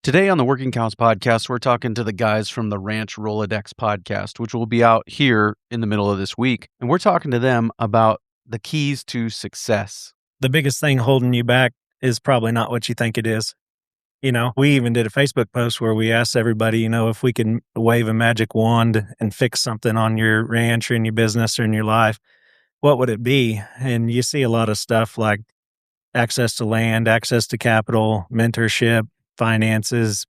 Today on the Working Cows podcast, we're talking to the guys from the Ranch Rolodex podcast, which will be out here in the middle of this week. And we're talking to them about the keys to success. The biggest thing holding you back is probably not what you think it is. We even did a Facebook post where we asked everybody, if we can wave a magic wand and fix something on your ranch or in your business or in your life, what would it be? And you see a lot of stuff like access to land, access to capital, mentorship, finances,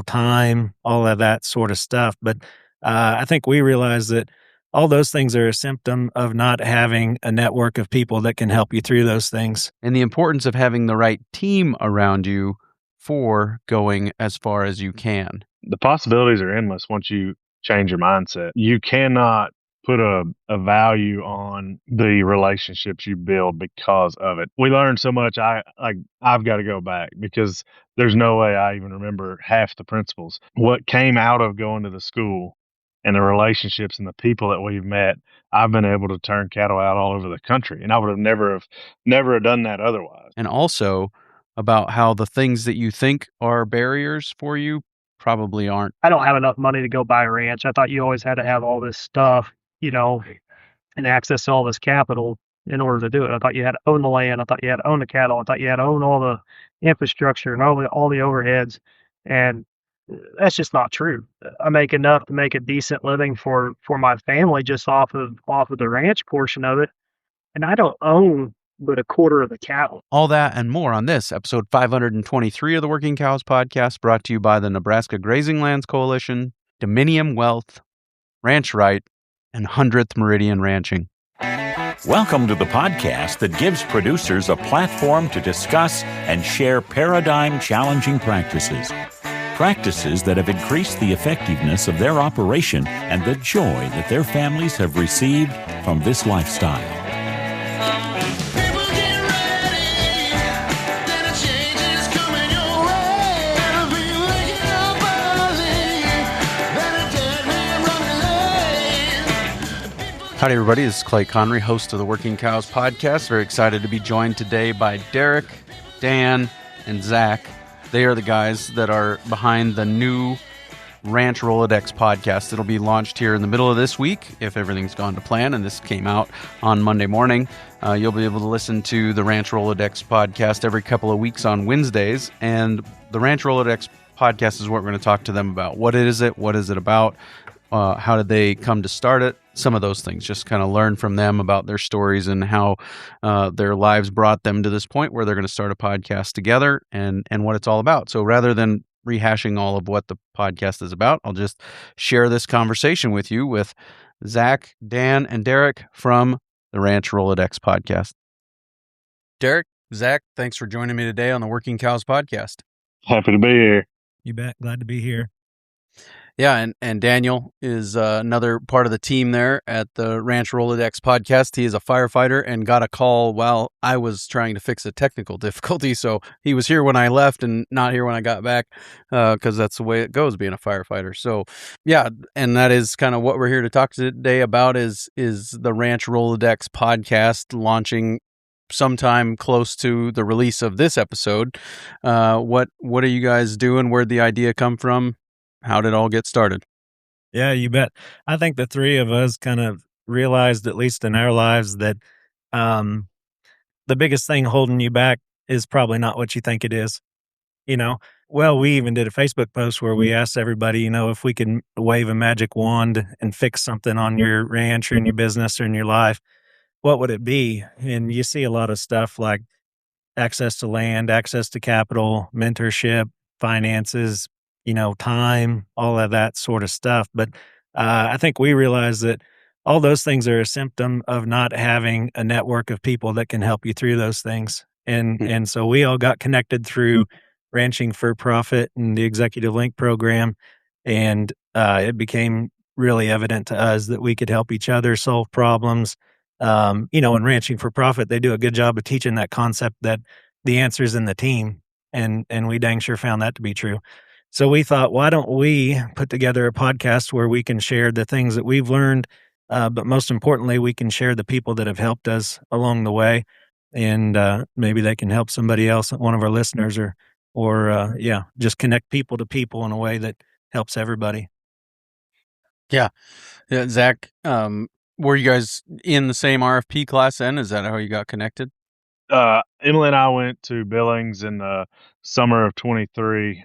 time, all of that sort of stuff. But I think we realize that all those things are a symptom of not having a network of people that can help you through those things. And the importance of having the right team around you for going as far as you can. The possibilities are endless once you change your mindset. You cannot put a value on the relationships you build because of it. We learned so much. I've got to go back because there's no way I even remember half the principles. What came out of going to the school and the relationships and the people that we've met, I've been able to turn cattle out all over the country, and I would have never have done that otherwise. And also about how the things that you think are barriers for you probably aren't. I don't have enough money to go buy a ranch. I thought you always had to have all this stuff, and access to all this capital in order to do it. I thought you had to own the land. I thought you had to own the cattle. I thought you had to own all the infrastructure and all the overheads. And that's just not true. I make enough to make a decent living for my family just off of the ranch portion of it. And I don't own but a quarter of the cattle. All that and more on this episode 523 of the Working Cows podcast, brought to you by the Nebraska Grazing Lands Coalition, Dominium Wealth, Ranch Right, and 100th Meridian Ranching. Welcome to the podcast that gives producers a platform to discuss and share paradigm-challenging practices. Practices that have increased the effectiveness of their operation and the joy that their families have received from this lifestyle. Howdy, everybody. This is Clay Connery, host of the Working Cows podcast. Very excited to be joined today by Derek, Dan, and Zach. They are the guys that are behind the new Ranch Rolodex podcast. It'll be launched here in the middle of this week if everything's gone to plan, and this came out on Monday morning. You'll be able to listen to the Ranch Rolodex podcast every couple of weeks on Wednesdays, and the Ranch Rolodex podcast is what we're going to talk to them about. What is it? What is it about? How did they come to start it? Some of those things, just kind of learn from them about their stories and how their lives brought them to this point where they're going to start a podcast together and what it's all about. So rather than rehashing all of what the podcast is about, I'll just share this conversation with you with Zach, Dan, and Derek from the Ranch Rolodex podcast. Derek, Zach, thanks for joining me today on the Working Cows podcast. Happy to be here. You bet. Glad to be here. Yeah, and Daniel is another part of the team there at the Ranch Rolodex podcast. He is a firefighter and got a call while I was trying to fix a technical difficulty. So he was here when I left and not here when I got back because that's the way it goes being a firefighter. So yeah, and that is kind of what we're here to talk today about is the Ranch Rolodex podcast launching sometime close to the release of this episode. What are you guys doing? Where'd the idea come from? How did it all get started? Yeah, you bet. I think the three of us kind of realized, at least in our lives, that the biggest thing holding you back is probably not what you think it is. Well, we even did a Facebook post where we asked everybody, if we can wave a magic wand and fix something on your ranch or in your business or in your life, what would it be? And you see a lot of stuff like access to land, access to capital, mentorship, finances, time, all of that sort of stuff. But I think we realize that all those things are a symptom of not having a network of people that can help you through those things. And so we all got connected through Ranching for Profit and the Executive Link program. And it became really evident to us that we could help each other solve problems. In Ranching for Profit, they do a good job of teaching that concept that the answer's in the team. And we dang sure found that to be true. So we thought, why don't we put together a podcast where we can share the things that we've learned, but most importantly, we can share the people that have helped us along the way, and maybe they can help somebody else, one of our listeners or or just connect people to people in a way that helps everybody. Yeah, Zach, were you guys in the same RFP class then? Is that how you got connected? Emily and I went to Billings in the summer of 23.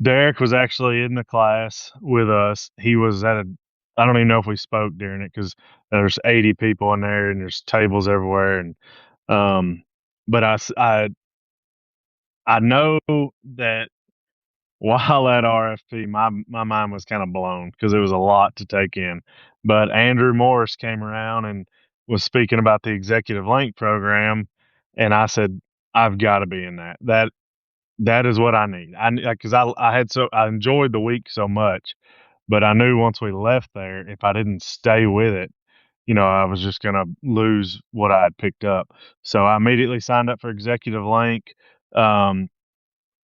Derek was actually in the class with us. He was I don't even know if we spoke during it because there's 80 people in there and there's tables everywhere. And, but I know that while at RFP, my mind was kind of blown because it was a lot to take in. But Andrew Morris came around and was speaking about the Executive Link program, and I said, I've got to be in that. That is what I need. Because I enjoyed the week so much, but I knew once we left there, if I didn't stay with it, I was just gonna lose what I had picked up. So I immediately signed up for Executive Link. Um,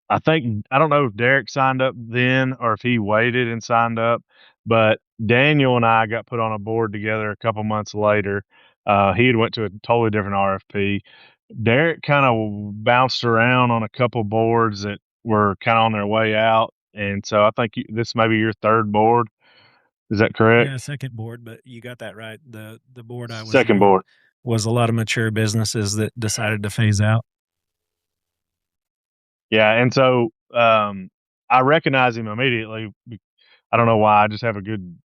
I don't know if Derek signed up then or if he waited and signed up, but Daniel and I got put on a board together a couple months later. He had went to a totally different RFP. Derek kind of bounced around on a couple boards that were kind of on their way out, and so I think this may be your third board. Is that correct? Yeah, second board, but you got that right. The board I was Second on board. was a lot of mature businesses that decided to phase out. Yeah, and so I recognize him immediately. I don't know why. I just have a good,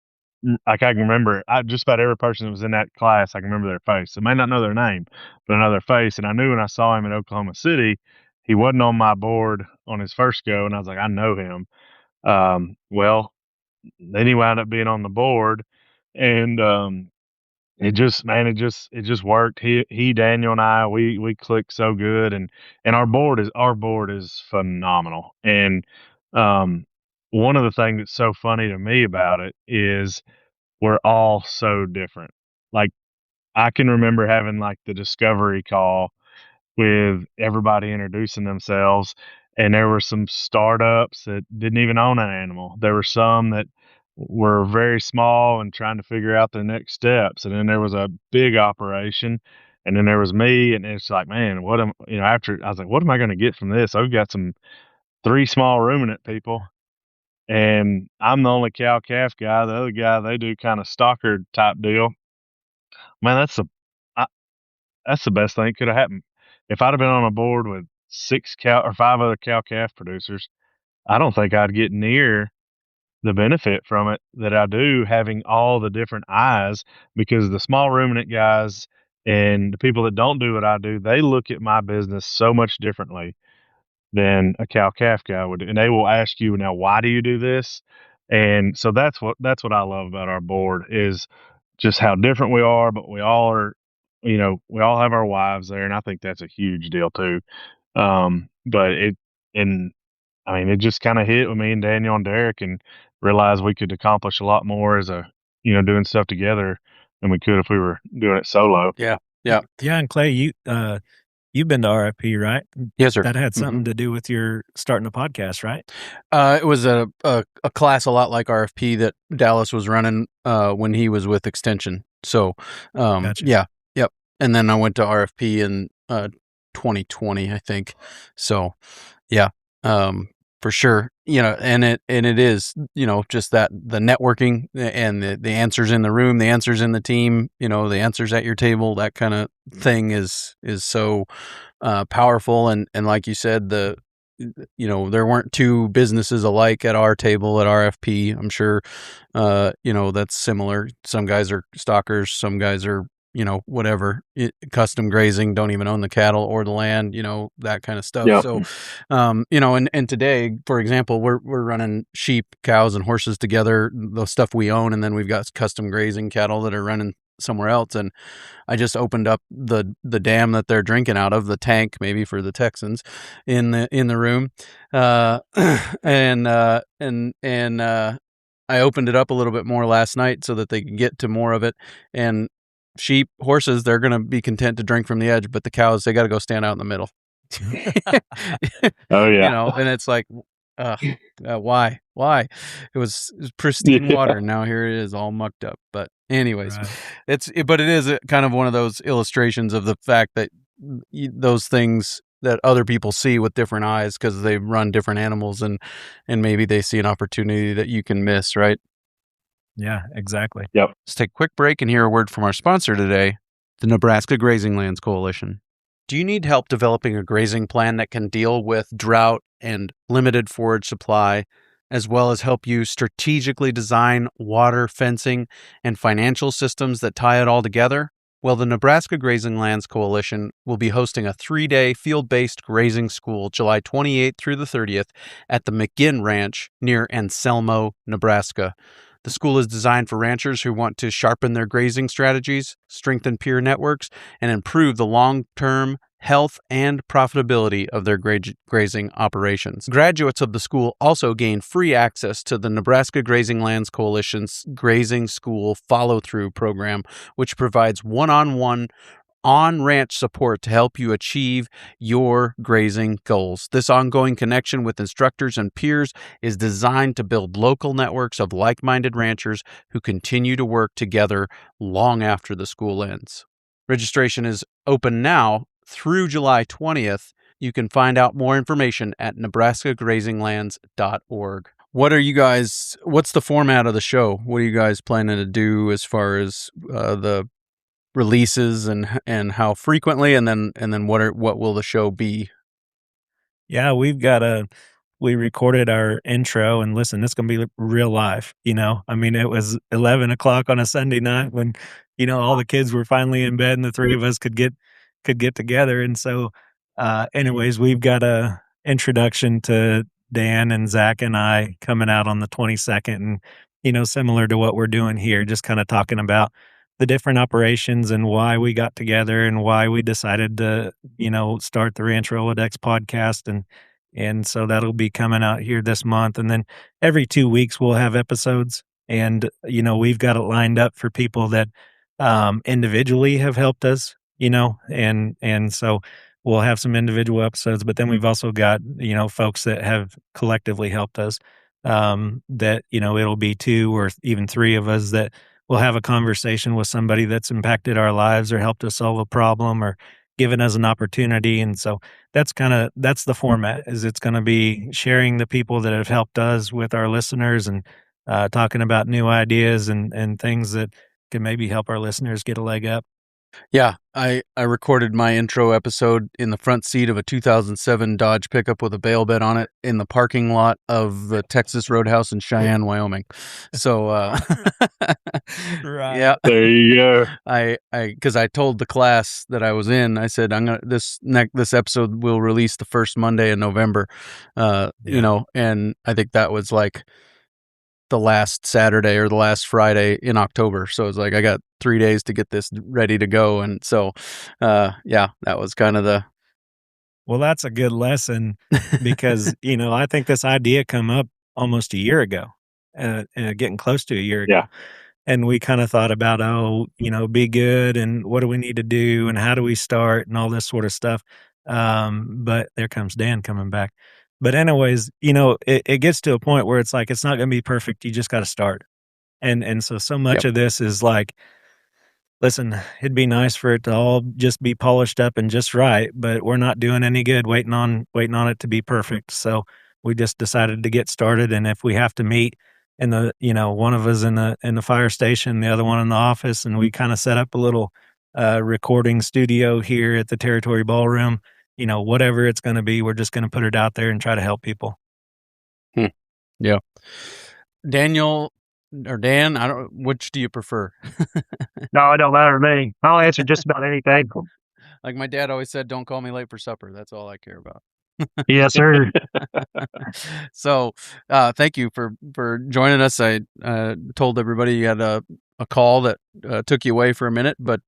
I can remember just about every person that was in that class. I can remember their face. I may not know their name, but I know their face. And I knew when I saw him in Oklahoma City, he wasn't on my board on his first go, and I was like, I know him. Well, then he wound up being on the board, and it just worked. Daniel and I, we clicked so good, and our board is phenomenal. And one of the things that's so funny to me about it is we're all so different. Like, I can remember having like the discovery call with everybody introducing themselves, and there were some startups that didn't even own an animal. There were some that were very small and trying to figure out the next steps, and then there was a big operation, and then there was me, and it's like, man, after I was like, what am I going to get from this? I've got 3 small ruminant people, and I'm the only cow calf guy. The other guy, they do kind of stalker type deal. Man, that's the best thing that could have happened. If I'd have been on a board with 5 other cow calf producers, I don't think I'd get near the benefit from it that I do, having all the different eyes, because the small ruminant guys and the people that don't do what I do, they look at my business so much differently than a cow calf guy would. And they will ask you, now, why do you do this? And so that's what I love about our board, is just how different we are, but we all are, we all have our wives there. And I think that's a huge deal too. But it just kind of hit with me and Daniel and Derek, and realized we could accomplish a lot more as doing stuff together than we could if we were doing it solo. Yeah. And Clay, you've been to RFP, right? Yes, sir. That had something to do with your starting a podcast, right? It was a class a lot like RFP that Dallas was running when he was with Extension. So, Gotcha. Yeah, yep. And then I went to RFP in 2020, I think. So, yeah, for sure. And it is, just that the networking and the answers in the room, the answers in the team, the answers at your table, that kind of thing is so powerful. And like you said, there weren't 2 businesses alike at our table at RFP. I'm sure, that's similar. Some guys are stockers, some guys are, whatever, custom grazing, don't even own the cattle or the land, that kind of stuff. Yep. So, and today, for example, we're running sheep, cows, and horses together, the stuff we own, and then we've got custom grazing cattle that are running somewhere else. And I just opened up the dam that they're drinking out of, the tank maybe for the Texans in the room, and I opened it up a little bit more last night so that they can get to more of it. And sheep, horses, they're going to be content to drink from the edge, but the cows, they got to go stand out in the middle. Oh yeah. And it's like, why? It was pristine water. And now here it is all mucked up. But anyways, Right. but it is kind of one of those illustrations of the fact that those things that other people see with different eyes because they run different animals, and maybe they see an opportunity that you can miss, right? Yeah, exactly. Yep. Let's take a quick break and hear a word from our sponsor today, the Nebraska Grazing Lands Coalition. Do you need help developing a grazing plan that can deal with drought and limited forage supply, as well as help you strategically design water, fencing, and financial systems that tie it all together? Well, the Nebraska Grazing Lands Coalition will be hosting a 3-day field-based grazing school July 28th through the 30th at the McGinn Ranch near Anselmo, Nebraska. The school is designed for ranchers who want to sharpen their grazing strategies, strengthen peer networks, and improve the long-term health and profitability of their grazing operations. Graduates of the school also gain free access to the Nebraska Grazing Lands Coalition's Grazing School Follow-Through program, which provides one-on-one on-ranch support to help you achieve your grazing goals. This ongoing connection with instructors and peers is designed to build local networks of like-minded ranchers who continue to work together long after the school ends. Registration is open now through July 20th. You can find out more information at nebraskagrazinglands.org. What's the format of the show? What are you guys planning to do as far as the releases and how frequently, and then what will the show be? Yeah, we recorded our intro, and listen, it's going to be real live. I mean, it was 11 o'clock on a Sunday night when, all the kids were finally in bed and the three of us could get together. And so, anyways, we've got a introduction to Dan and Zach and I coming out on the 22nd, and, similar to what we're doing here, just kind of talking about the different operations and why we got together and why we decided to, start the Ranch Rolodex podcast. And so that'll be coming out here this month. And then every 2 weeks we'll have episodes, and, we've got it lined up for people that, individually have helped us, and so we'll have some individual episodes, but then we've also got, folks that have collectively helped us, that, it'll be 2 or even 3 of us that we'll have a conversation with somebody that's impacted our lives or helped us solve a problem or given us an opportunity. And so that's the format. Is it's going to be sharing the people that have helped us with our listeners, and talking about new ideas and things that can maybe help our listeners get a leg up. Yeah, I recorded my intro episode in the front seat of a 2007 Dodge pickup with a bale bed on it in the parking lot of the Texas Roadhouse in Cheyenne, Wyoming. So, Right. Yeah, There you go. because I told the class that I was in, I said, this episode will release the first Monday in November, and I think that was like the last Saturday or the last Friday in October. So it's like, I got 3 days to get this ready to go. And so, that was kind of Well, that's a good lesson because, I think this idea come up almost a year ago, getting close to a year ago. Yeah. And we kind of thought about, be good, and what do we need to do, and how do we start, and all this sort of stuff. But there comes Dan coming back. But anyways, it gets to a point where it's like, it's not going to be perfect. You just got to start. And so much of this is like, listen, it'd be nice for it to all just be polished up and just right, but we're not doing any good waiting on it to be perfect. So we just decided to get started. And if we have to meet in the, one of us in the fire station, the other one in the office, and we kind of set up a little recording studio here at the Territory Ballroom, whatever it's going to be, we're just going to put it out there and try to help people. Yeah. Daniel or Dan, which do you prefer? No, it don't matter to me. I'll answer just about anything. Like my dad always said, don't call me late for supper. That's all I care about. Yes, sir. So, thank you for joining us. I told everybody you had a call that took you away for a minute, but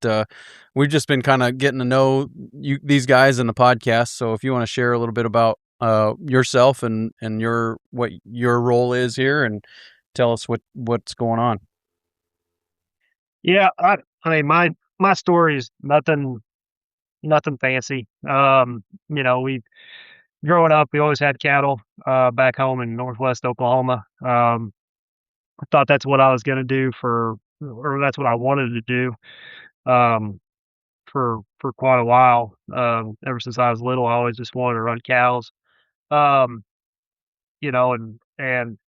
we've just been kind of getting to know these guys in the podcast. So if you want to share a little bit about yourself and what your role is here, and tell us what's going on. Yeah, I mean, my story is nothing fancy. We growing up, we always had cattle back home in Northwest Oklahoma. I thought that's what I was going to do or that's what I wanted to do for for quite a while. Ever since I was little, I always just wanted to run cows. Um, and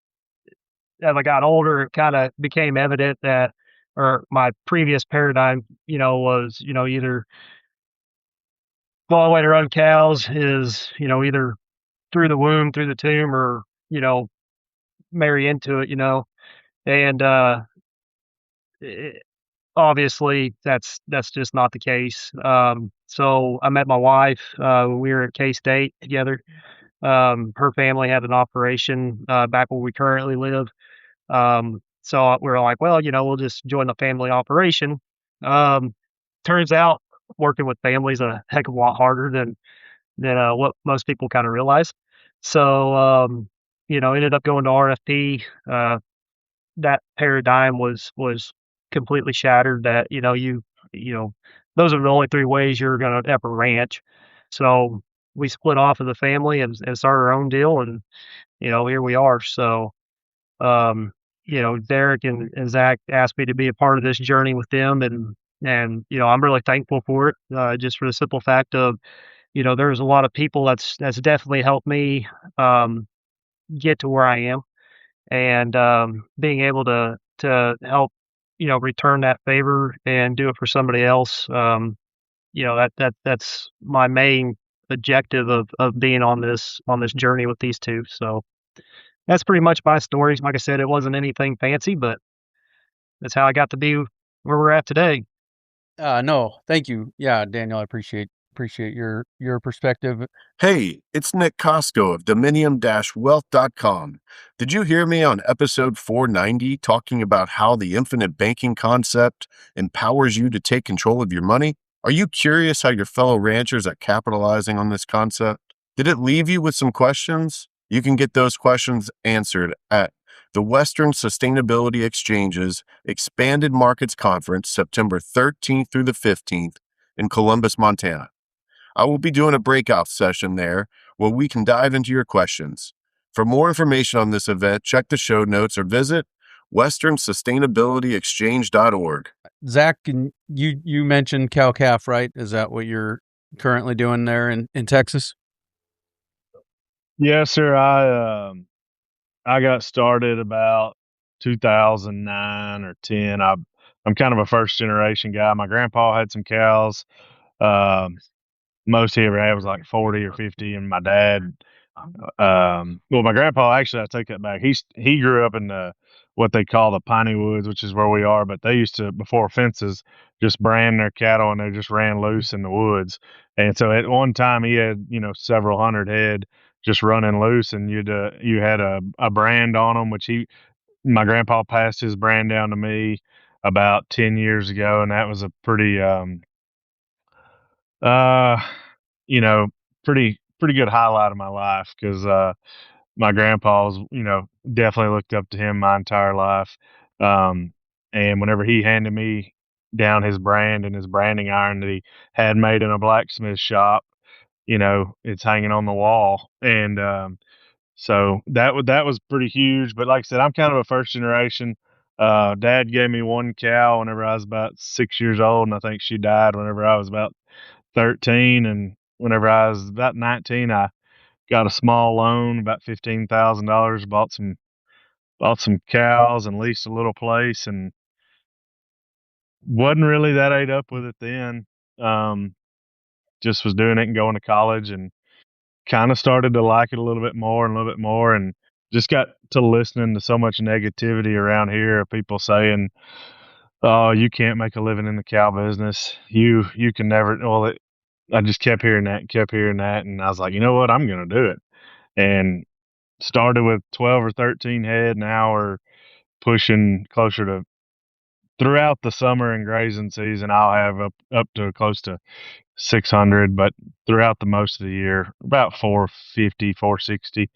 as I got older, it kind of became evident that, or my previous paradigm, was, either the only way to run cows is, either through the womb, through the tomb, or, marry into it, and, it, obviously that's just not the case. So I met my wife, when we were at K-State together. Her family had an operation, back where we currently live. So we were like, well, we'll just join the family operation. Um, Turns out working with families a heck of a lot harder than what most people kind of realize. So, ended up going to RFP. That paradigm was completely shattered. That you know those are the only three ways you're going to ever ranch. So we split off of the family and started our own deal, and here we are. So, Derek and Zach asked me to be a part of this journey with them, and I'm really thankful for it. Just for the simple fact of, there's a lot of people that's definitely helped me get to where I am, and being able to help return that favor and do it for somebody else. That's my main objective of being on this journey with these two. So that's pretty much my story. Like I said, it wasn't anything fancy, but that's how I got to be where we're at today. No, thank you. Yeah, Daniel, I appreciate your perspective. Hey, it's Nick Costco of Dominium-Wealth.com. Did you hear me on episode 490 talking about how the infinite banking concept empowers you to take control of your money? Are you curious how your fellow ranchers are capitalizing on this concept? Did it leave you with some questions? You can get those questions answered at the Western Sustainability Exchange's Expanded Markets Conference, September 13th through the 15th in Columbus, Montana. I will be doing a breakout session there where we can dive into your questions. For more information on this event, check the show notes or visit westernsustainabilityexchange.org. Zach, you mentioned cow-calf, right? Is that what you're currently doing there in Texas? Yes, sir. I got started about 2009 or 10. I'm kind of a first generation guy. My grandpa had some cows. Most he ever had was like 40 or 50, and my dad, well, my grandpa, actually, I take that back. He grew up in what they call the piney woods, which is where we are. But they used to, before fences, just brand their cattle, and they just ran loose in the woods. And so at one time he had several hundred head just running loose, and you had a brand on them, which my grandpa passed his brand down to me about 10 years ago, and that was a pretty uh, pretty good highlight of my life, because my grandpa was, definitely looked up to him my entire life. And whenever he handed me down his brand and his branding iron that he had made in a blacksmith shop, it's hanging on the wall. And so that was pretty huge. But like I said, I'm kind of a first generation. Dad gave me one cow whenever I was about 6 years old, and I think she died whenever I was about 13. And whenever I was about 19, I got a small loan, about $15,000, bought some cows and leased a little place, and wasn't really that ate up with it then. Just was doing it and going to college, and kind of started to like it a little bit more and a little bit more, and just got to listening to so much negativity around here of people saying, "Oh, you can't make a living in the cow business. You can never." Well, I just kept hearing that, and I was like, you know what, I'm gonna do it. And started with 12 or 13 head. Now we're pushing closer to, throughout the summer and grazing season, I'll have up to close to 600, but throughout the most of the year, about 450, 460.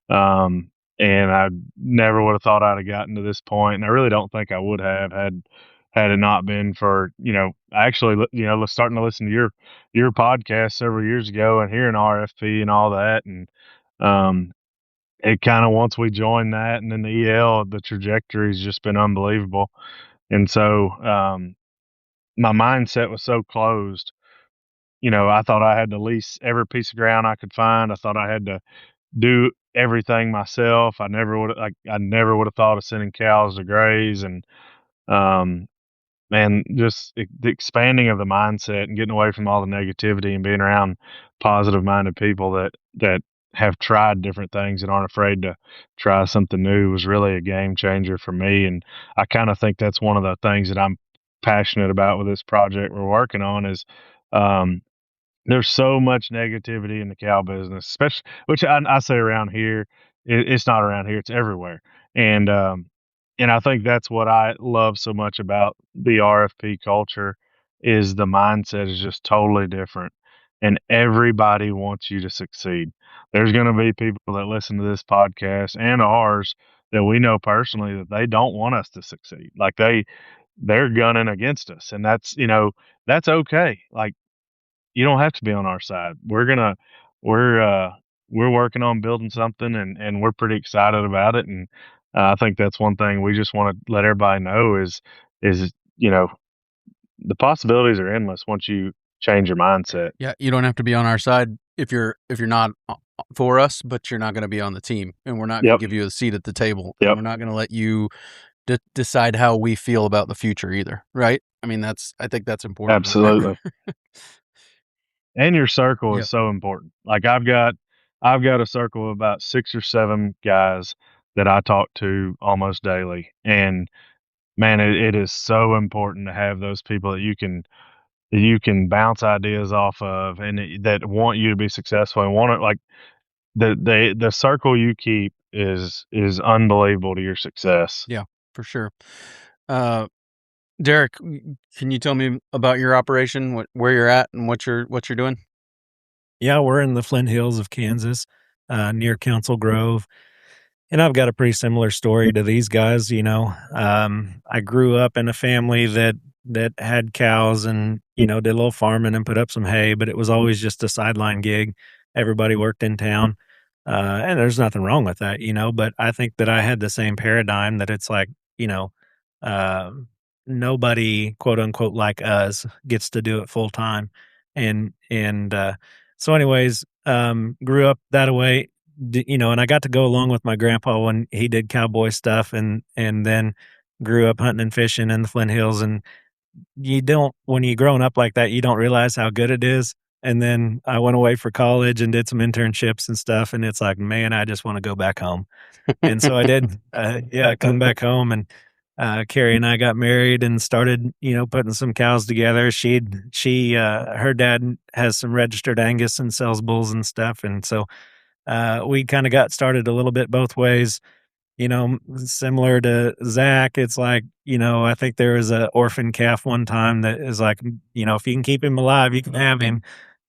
And I never would have thought I'd have gotten to this point, and I really don't think I would have had it not been for, actually, starting to listen to your podcast several years ago and hearing RFP and all that. And it kind of, once we joined that and then the EL, the trajectory's just been unbelievable. And so my mindset was so closed I thought I had to lease every piece of ground I could find. I thought I had to do everything myself. I never would have thought of sending cows to graze, and um, man, just the expanding of the mindset and getting away from all the negativity and being around positive minded people that have tried different things and aren't afraid to try something new was really a game changer for me. And I kind of think that's one of the things that I'm passionate about with this project we're working on is, um, there's so much negativity in the cow business, especially which I say around here. It's not around here; it's everywhere. And I think that's what I love so much about the RFP culture is the mindset is just totally different, and everybody wants you to succeed. There's going to be people that listen to this podcast and ours that we know personally that they don't want us to succeed. Like they're gunning against us, and that's okay. Like you don't have to be on our side. We're we're working on building something, and we're pretty excited about it. And I think that's one thing we just want to let everybody know is the possibilities are endless once you change your mindset. Yeah, you don't have to be on our side if you're not for us, but you're not going to be on the team, and we're not going to give you a seat at the table. Yep. And we're not going to let you decide how we feel about the future either, right? I mean, I think that's important. Absolutely. And your circle is so important. Like I've got a circle of about 6 or 7 guys that I talk to almost daily, and man, it is so important to have those people that you can bounce ideas off of, and that want you to be successful and want it. Like the circle you keep is unbelievable to your success. Yeah, for sure. Derek, can you tell me about your operation, where you're at, and what you're doing? Yeah, we're in the Flint Hills of Kansas, near Council Grove. And I've got a pretty similar story to these guys. I grew up in a family that had cows and, did a little farming and put up some hay, but it was always just a sideline gig. Everybody worked in town. And there's nothing wrong with that, but I think that I had the same paradigm that it's like, uh, nobody, quote unquote, like us gets to do it full time. So anyways, grew up that way, and I got to go along with my grandpa when he did cowboy stuff and then grew up hunting and fishing in the Flint Hills. And when you're growing up like that, you don't realize how good it is. And then I went away for college and did some internships and stuff. And it's like, man, I just want to go back home. And so I did, come back home, and Carrie and I got married and started, putting some cows together. Her dad has some registered Angus and sells bulls and stuff. And so we kind of got started a little bit both ways, similar to Zach. It's like, I think there was an orphan calf one time that is like, if you can keep him alive, you can have him.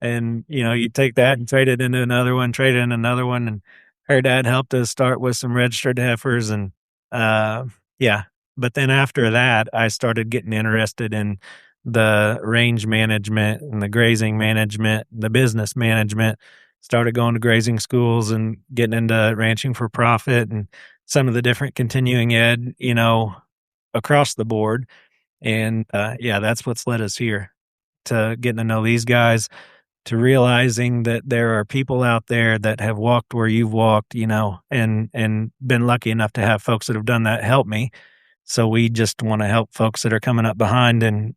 And, you take that and trade it into another one, And her dad helped us start with some registered heifers. And, but then after that, I started getting interested in the range management and the grazing management, the business management, started going to grazing schools and getting into ranching for profit and some of the different continuing ed, across the board. And that's what's led us here to getting to know these guys, to realizing that there are people out there that have walked where you've walked, and been lucky enough to have folks that have done that help me. So we just want to help folks that are coming up behind and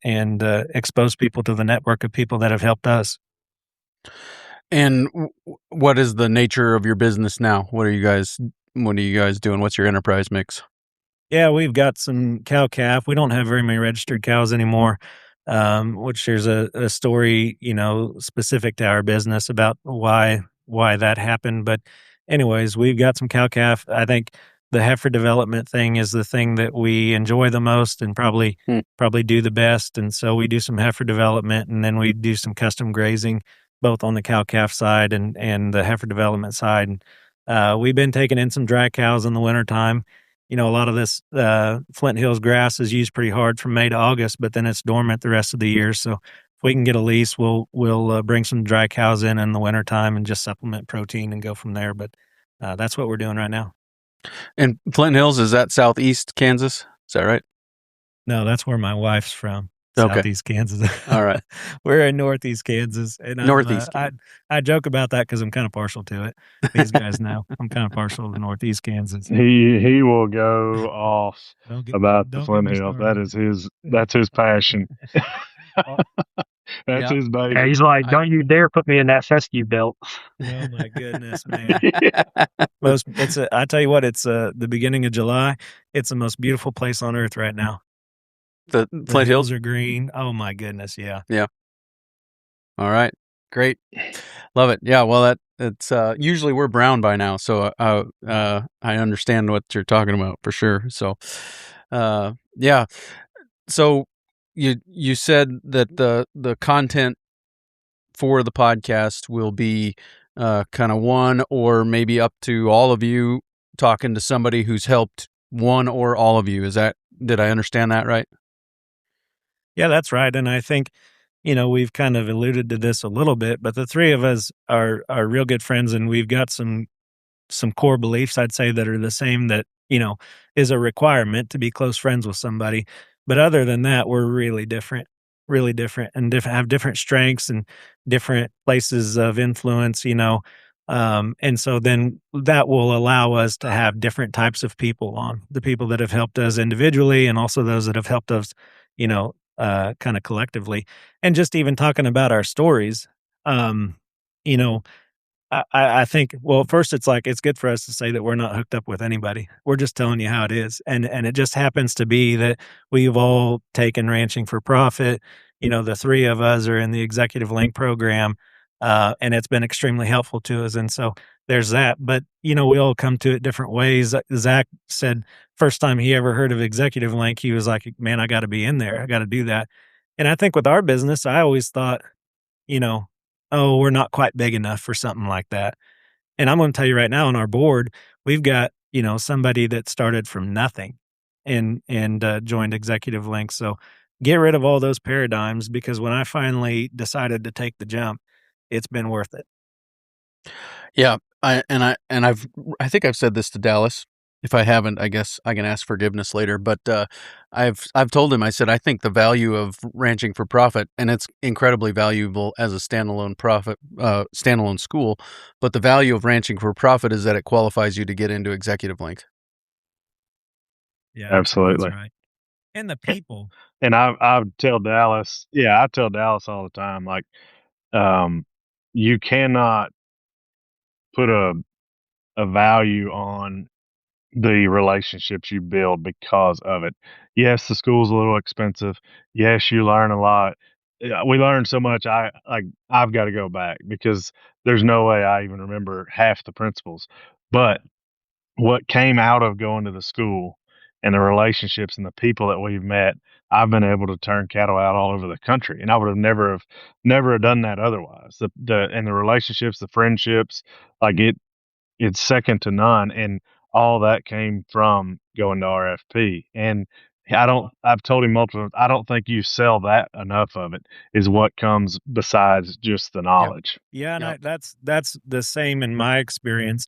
expose people to the network of people that have helped us. And what is the nature of your business now? What are you guys doing? What's your enterprise mix? Yeah, we've got some cow calf. We don't have very many registered cows anymore, which there's a story, specific to our business about why that happened. But anyways, we've got some cow calf. I think the heifer development thing is the thing that we enjoy the most and probably do the best. And so we do some heifer development, and then we do some custom grazing, both on the cow calf side and the heifer development side. And we've been taking in some dry cows in the wintertime. A lot of this Flint Hills grass is used pretty hard from May to August, but then it's dormant the rest of the year. So if we can get a lease, we'll bring some dry cows in the wintertime and just supplement protein and go from there. But that's what we're doing right now. And Flint Hills, is that southeast Kansas? Is that right? No, that's where my wife's from. Okay. Southeast Kansas. All right. We're in Northeast Kansas, and Northeast. I joke about that because I'm kind of partial to it. These guys know I'm kind of partial to Northeast Kansas. He will go off about the don't Flint get me Hills. started. That's his passion. That's Yeah. his baby. Yeah, he's like, don't you dare put me in that fescue belt. Oh my goodness, man! Yeah. I tell you what, it's the beginning of July. It's the most beautiful place on earth right now. The The Flint Hills. are green. Oh my goodness, yeah. All right. Great. Love it. Yeah. Well, it's usually we're brown by now, so I understand what you're talking about for sure. So, yeah. So you said that the content for the podcast will be kind of one or maybe up to all of you talking to somebody who's helped one or all of you. Did I understand that right? Yeah, that's right. And I think, we've kind of alluded to this a little bit, but the three of us are real good friends, and we've got some core beliefs, I'd say, that are the same that, is a requirement to be close friends with somebody. But other than that, we're really different, and have different strengths and different places of influence, and so then that will allow us to have different types of people on, the people that have helped us individually and also those that have helped us, kind of collectively. And just even talking about our stories, you know, I think, well, first it's like, it's good for us to say that we're not hooked up with anybody. We're just telling you how it is. And it just happens to be that we've all taken Ranching for Profit. The three of us are in the Executive Link program, and it's been extremely helpful to us. And so there's that. But, we all come to it different ways. Zach said first time he ever heard of Executive Link, he was like, man, I got to be in there. I got to do that. And I think with our business, I always thought, oh, we're not quite big enough for something like that. And I'm going to tell you right now, on our board, we've got, somebody that started from nothing and joined Executive Link. So get rid of all those paradigms, because when I finally decided to take the jump, it's been worth it. Yeah. I think I've said this to Dallas. If I haven't, I guess I can ask forgiveness later. But I've told him, I said, I think the value of Ranching for Profit, and it's incredibly valuable as a standalone school, but the value of Ranching for Profit is that it qualifies you to get into Executive Link. Yeah, absolutely. That's right. And the people. And I tell Dallas all the time, like, you cannot put a value on the relationships you build because of it. Yes, the school's a little expensive. Yes, you learn a lot. We learned so much. I've got to go back because there's no way I even remember half the principles. But what came out of going to the school and the relationships and the people that we've met, I've been able to turn cattle out all over the country, and I would have never have done that otherwise. The relationships, the friendships, like it's second to none, and all that came from going to RFP. And I've told him multiple, I don't think you sell that enough of it is what comes besides just the knowledge. Yeah. And that's the same in my experience.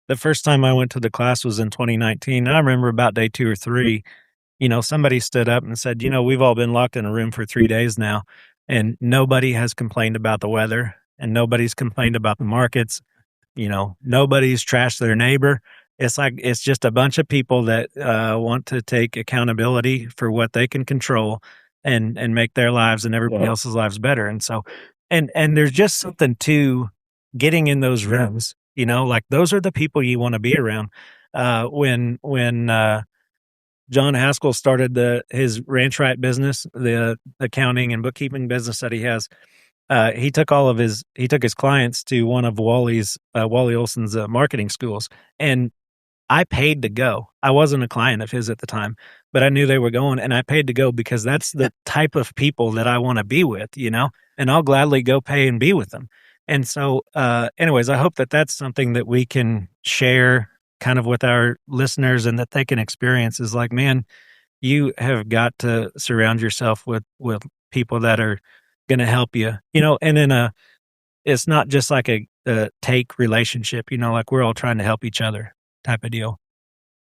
The first time I went to the class was in 2019. I remember about day 2 or 3, somebody stood up and said, we've all been locked in a room for 3 days now, and nobody has complained about the weather, and nobody's complained about the markets. Nobody's trashed their neighbor. It's just a bunch of people that want to take accountability for what they can control and make their lives and everybody else's lives better. And so, and there's just something to getting in those rooms, like those are the people you want to be around. When John Haskell started his Ranch Right business, the accounting and bookkeeping business that he has, he took his clients to one of Wally Olson's marketing schools, and I paid to go. I wasn't a client of his at the time, but I knew they were going, and I paid to go because that's the type of people that I want to be with, and I'll gladly go pay and be with them. And so, anyways, I hope that that's something that we can share kind of with our listeners and that they can experience, is like, man, you have got to surround yourself with people that are going to help you, and it's not just like a take relationship, like we're all trying to help each other type of deal.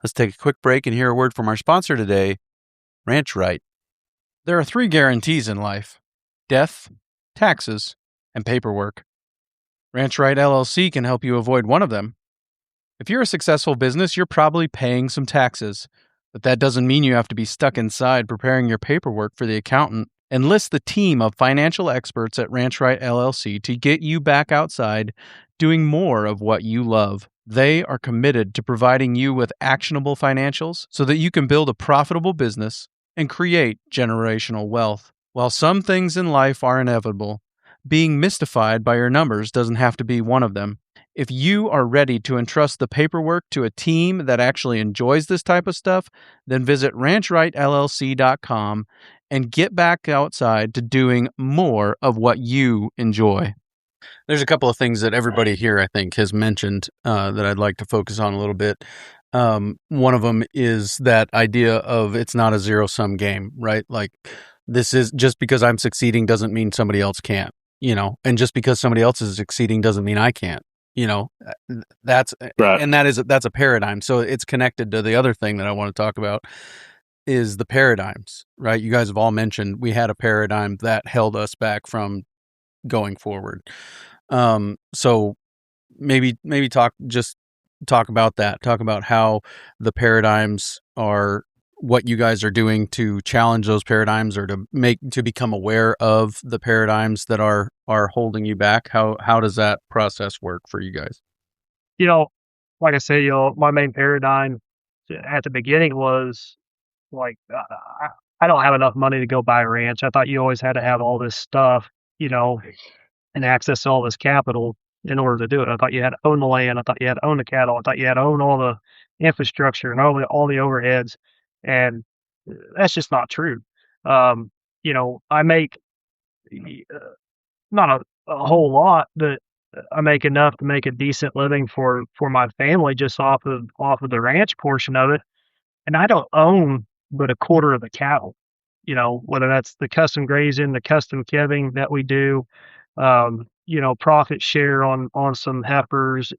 Let's take a quick break and hear a word from our sponsor today, Ranch Right. There are 3 guarantees in life: death, taxes, and paperwork. Ranch Right LLC can help you avoid one of them. If you're a successful business, you're probably paying some taxes, but that doesn't mean you have to be stuck inside preparing your paperwork for the accountant. Enlist the team of financial experts at Ranch Right LLC to get you back outside doing more of what you love. They are committed to providing you with actionable financials so that you can build a profitable business and create generational wealth. While some things in life are inevitable, being mystified by your numbers doesn't have to be one of them. If you are ready to entrust the paperwork to a team that actually enjoys this type of stuff, then visit ranchrightllc.com and get back outside to doing more of what you enjoy. There's a couple of things that everybody here, I think, has mentioned that I'd like to focus on a little bit. One of them is that idea of it's not a zero-sum game, right? Like, this is just because I'm succeeding doesn't mean somebody else can't, and just because somebody else is succeeding doesn't mean I can't. That's Right. and that's a paradigm. So it's connected to the other thing that I want to talk about is the paradigms, right? You guys have all mentioned we had a paradigm that held us back from going forward. So maybe talk about that. Talk about how the paradigms are, what you guys are doing to challenge those paradigms or to become aware of the paradigms that are holding you back. How does that process work for you guys? Like I said, my main paradigm at the beginning was like, I don't have enough money to go buy a ranch. I thought you always had to have all this stuff, and access to all this capital in order to do it. I thought you had to own the land. I thought you had to own the cattle. I thought you had to own all the infrastructure and all the overheads. And that's just not true. I make not a whole lot, but I make enough to make a decent living for my family just off of the ranch portion of it. And I don't own but a quarter of the cattle, whether that's the custom grazing, the custom calving that we do, profit share on some heifers,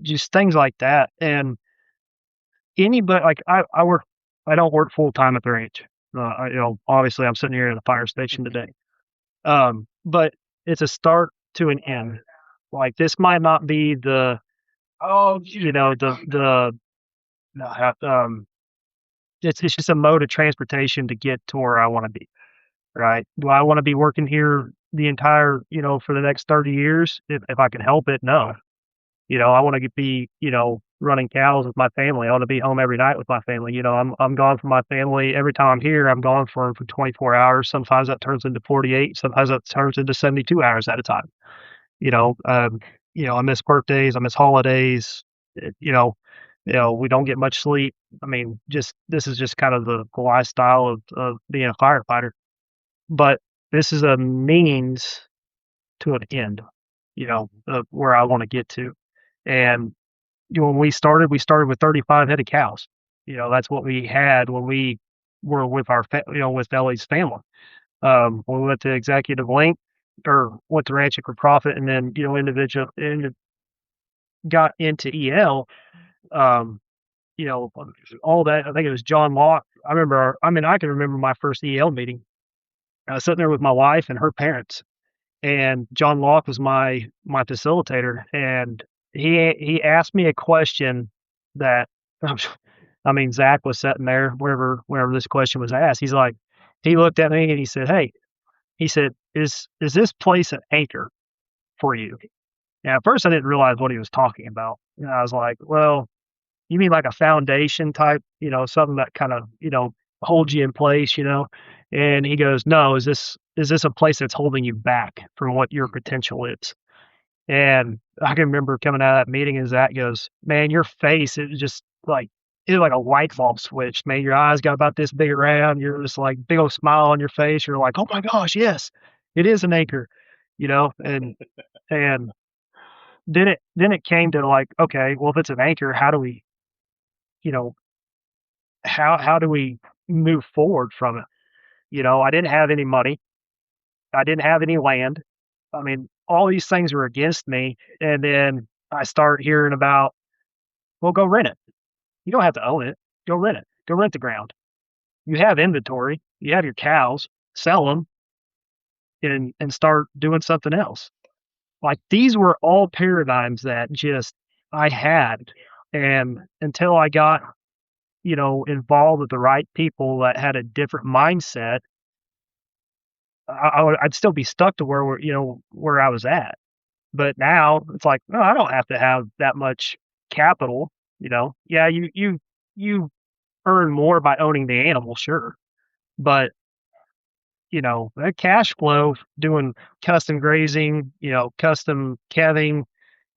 just things like that. And anybody, like I don't work full time at the ranch. Obviously I'm sitting here at a fire station today. But it's a start to an end. Like, this might not be the it's just a mode of transportation to get to where I want to be. Right? Do I want to be working here the entire, for the next 30 years? If I can help it, no. I want to be, running cows with my family. I want to be home every night with my family. I'm gone from my family. Every time I'm here, I'm gone for 24 hours. Sometimes that turns into 48. Sometimes that turns into 72 hours at a time. I miss birthdays. I miss holidays. We don't get much sleep. I mean, this is just kind of the lifestyle of being a firefighter. But this is a means to an end, of where I want to get to. And when we started with 35 head of cows. That's what we had when we were with with Ellie's family. When we went to executive link or went to ranching for profit, and then, got into EL, all that. I think it was John Locke. I can remember my first EL meeting. I was sitting there with my wife and her parents, and John Locke was my facilitator, and he asked me a question that, Zach was sitting there wherever this question was asked. He looked at me and he said, "Hey," he said, "is this place an anchor for you?" And at first I didn't realize what he was talking about. I was like, "Well, you mean like a foundation type, something that kind of, holds you in place, And he goes, "No, is this a place that's holding you back from what your potential is?" And I can remember coming out of that meeting and Zach goes, "Man, your face, it was just like, it was like a light bulb switch, man. Your eyes got about this big around. You're just like big old smile on your face. You're like, oh my gosh, yes, it is an anchor, and then it came to like, okay, well, if it's an anchor, how do we, how do we move forward from it? I didn't have any money. I didn't have any land. All these things were against me. And then I start hearing about, well, go rent it. You don't have to own it. Go rent it. Go rent the ground. you have inventory, you have your cows, sell them and start doing something else. Like these were all paradigms that just I had. And until I got, involved with the right people that had a different mindset, I'd still be stuck to where I was at. But now it's like, no, I don't have to have that much capital. Yeah, you earn more by owning the animal, sure, but that cash flow doing custom grazing, custom calving,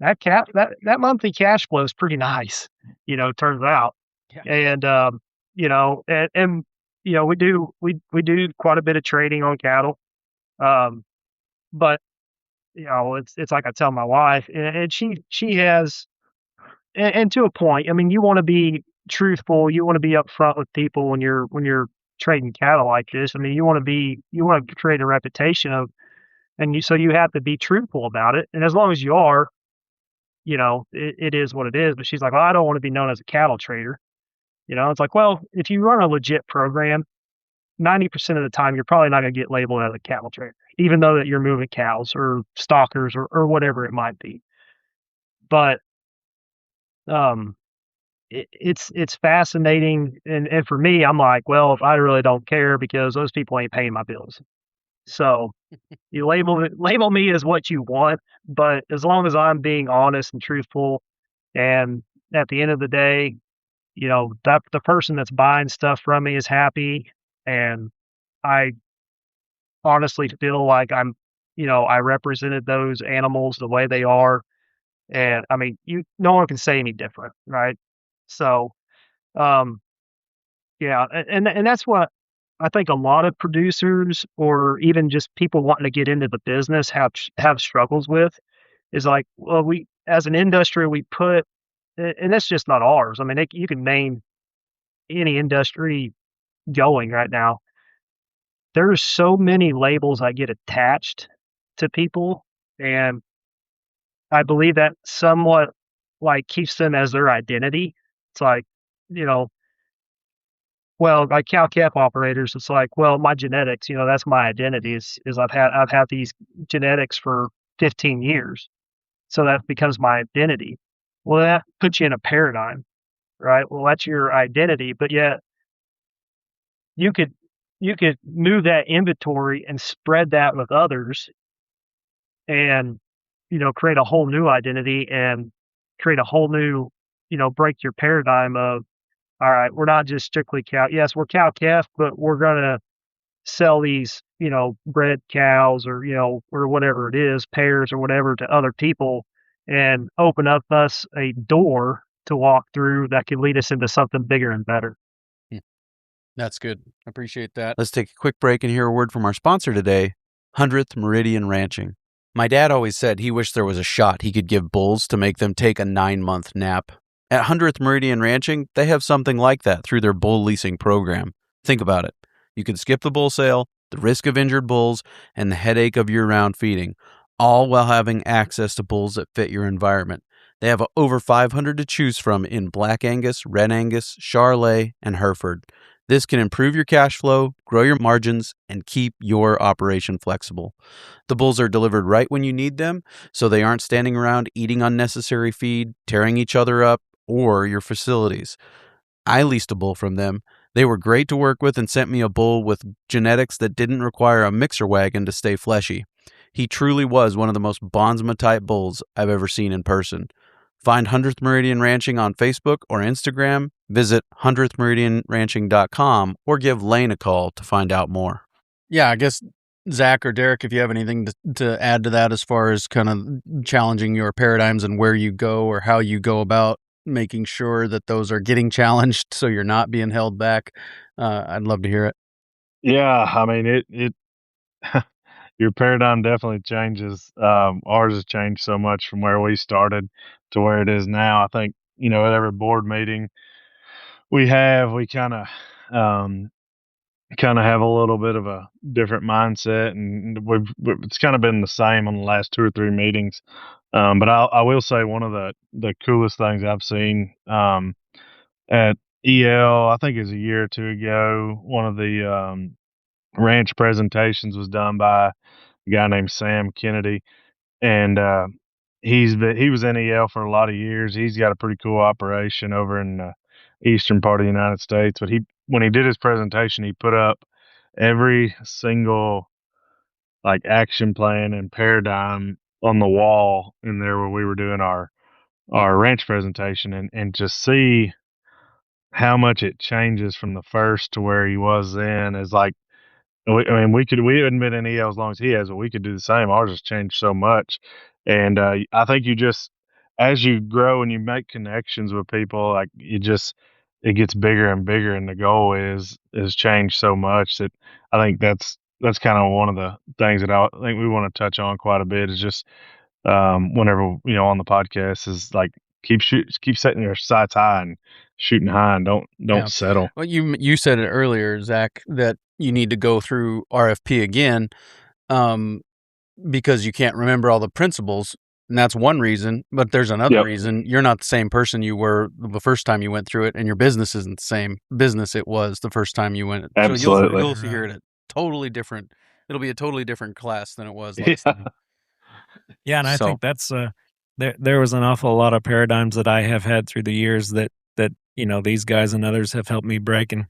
that monthly cash flow is pretty nice. Turns out, and we do quite a bit of trading on cattle, but it's like I tell my wife, and she has, and to a point. I mean, you want to be truthful, you want to be upfront with people when you're trading cattle like this. I mean, you want to create a reputation of, so you have to be truthful about it. And as long as you are, it is what it is. But she's like, well, I don't want to be known as a cattle trader. It's like, well, if you run a legit program, 90% of the time, you're probably not going to get labeled as a cattle trader, even though that you're moving cows or stockers or whatever it might be. But it's fascinating, and for me, I'm like, well, if I really don't care because those people ain't paying my bills. So you label me as what you want, but as long as I'm being honest and truthful, and at the end of the day, that the person that's buying stuff from me is happy, and I honestly feel like I represented those animals the way they are, and I mean, no one can say any different, right? So, um, yeah, and that's what I think a lot of producers or even just people wanting to get into the business have struggles with, is like, well, we as an industry we put, and that's just not ours. I mean, you can name any industry going right now. There's so many labels that get attached to people, and I believe that somewhat like keeps them as their identity. It's like, you know, well, like cow-calf operators, it's like, well, my genetics, that's my identity is I've had these genetics for 15 years. So that becomes my identity. Well, that puts you in a paradigm, right? Well, that's your identity, but yet you could move that inventory and spread that with others and, create a whole new identity and create a whole new, break your paradigm of, all right, we're not just strictly cow. Yes, we're cow calf, but we're going to sell these, bred cows or, or whatever it is, pairs or whatever to other people and open up us a door to walk through that could lead us into something bigger and better. That's good. I appreciate that. Let's take a quick break and hear a word from our sponsor today, 100th Meridian Ranching. My dad always said he wished there was a shot he could give bulls to make them take a 9-month nap. At 100th Meridian Ranching, they have something like that through their bull leasing program. Think about it. You can skip the bull sale, the risk of injured bulls, and the headache of year-round feeding, all while having access to bulls that fit your environment. They have over 500 to choose from in Black Angus, Red Angus, Charolais, and Hereford. This can improve your cash flow, grow your margins, and keep your operation flexible. The bulls are delivered right when you need them, so they aren't standing around eating unnecessary feed, tearing each other up, or your facilities. I leased a bull from them. They were great to work with and sent me a bull with genetics that didn't require a mixer wagon to stay fleshy. He truly was one of the most Bonsma-type bulls I've ever seen in person. Find 100th Meridian Ranching on Facebook or Instagram, visit 100thmeridianranching.com, or give Lane a call to find out more. Yeah, I guess, Zach or Derek, if you have anything to add to that as far as kind of challenging your paradigms and where you go or how you go about making sure that those are getting challenged so you're not being held back, I'd love to hear it. Yeah, I mean, it your paradigm definitely changes. Ours has changed so much from where we started to where it is now. I think, at every board meeting we kind of have a little bit of a different mindset, and it's kind of been the same on the last 2 or 3 meetings. But I will say one of the coolest things I've seen at EL, I think it was a year or two ago. One of the ranch presentations was done by a guy named Sam Kennedy, and he was in EL for a lot of years. He's got a pretty cool operation over in the eastern part of the United States. But when he did his presentation, he put up every single like action plan and paradigm on the wall in there where we were doing our ranch presentation, and just see how much it changes from the first to where he was then is like, I mean, we hadn't been in EL as long as he has, but we could do the same. Ours has changed so much. And I think you just, as you grow and you make connections with people, like it gets bigger and bigger. And the goal is changed so much that I think that's kind of one of the things that I think we want to touch on quite a bit is just, whenever, on the podcast is like, keep setting your sights high and shooting high, and don't Yeah. settle. Well, you said it earlier, Zach, that you need to go through RFP again, because you can't remember all the principles, and that's one reason. But there's another Yep. reason. You're not the same person you were the first time you went through it, and your business isn't the same business it was the first time you went. Absolutely. So you'll hear it totally different. It'll be a totally different class than it was last time. Yeah, and I So- think that's there was an awful lot of paradigms that I have had through the years that these guys and others have helped me break, and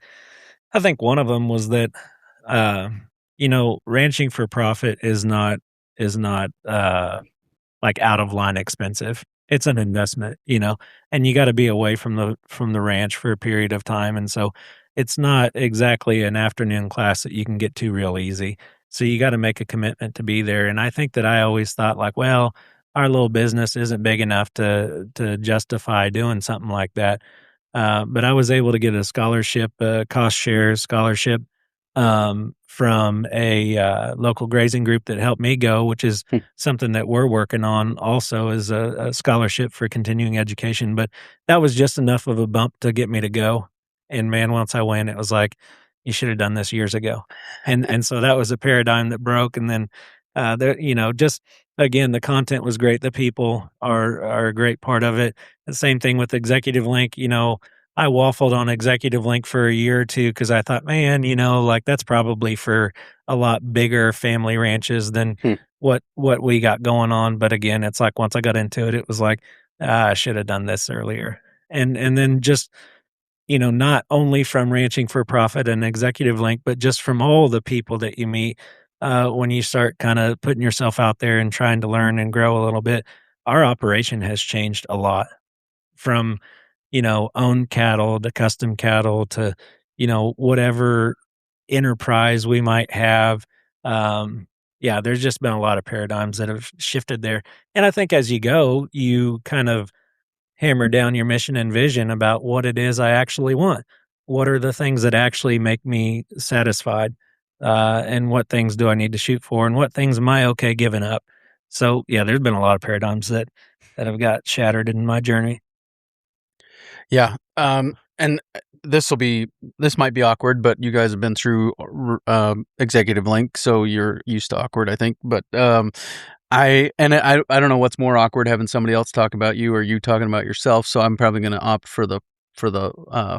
I think one of them was that ranching for profit is not like out of line expensive. It's an investment, and you got to be away from the ranch for a period of time, and so it's not exactly an afternoon class that you can get to real easy. So you got to make a commitment to be there. And I think that I always thought like, well, our little business isn't big enough to justify doing something like that. But I was able to get a scholarship, a cost share scholarship, from a local grazing group that helped me go, which is something that we're working on also as a scholarship for continuing education. But that was just enough of a bump to get me to go. And man, once I went, it was like, you should have done this years ago. And so that was a paradigm that broke. And then just again, the content was great. The people are a great part of it. The same thing with Executive Link. I waffled on Executive Link for a year or two because I thought, man, like that's probably for a lot bigger family ranches than what we got going on. But again, it's like once I got into it, it was like, I should have done this earlier. And then just, not only from Ranching for Profit and Executive Link, but just from all the people that you meet when you start kind of putting yourself out there and trying to learn and grow a little bit. Our operation has changed a lot from owned cattle to custom cattle to, whatever enterprise we might have. There's just been a lot of paradigms that have shifted there. And I think as you go, you kind of hammer down your mission and vision about what it is I actually want. What are the things that actually make me satisfied? And what things do I need to shoot for? And what things am I okay giving up? So yeah, there's been a lot of paradigms that have got shattered in my journey. Yeah. And this might be awkward, but you guys have been through Executive Link, so you're used to awkward, I think. But I don't know what's more awkward, having somebody else talk about you or you talking about yourself. So I'm probably going to opt for the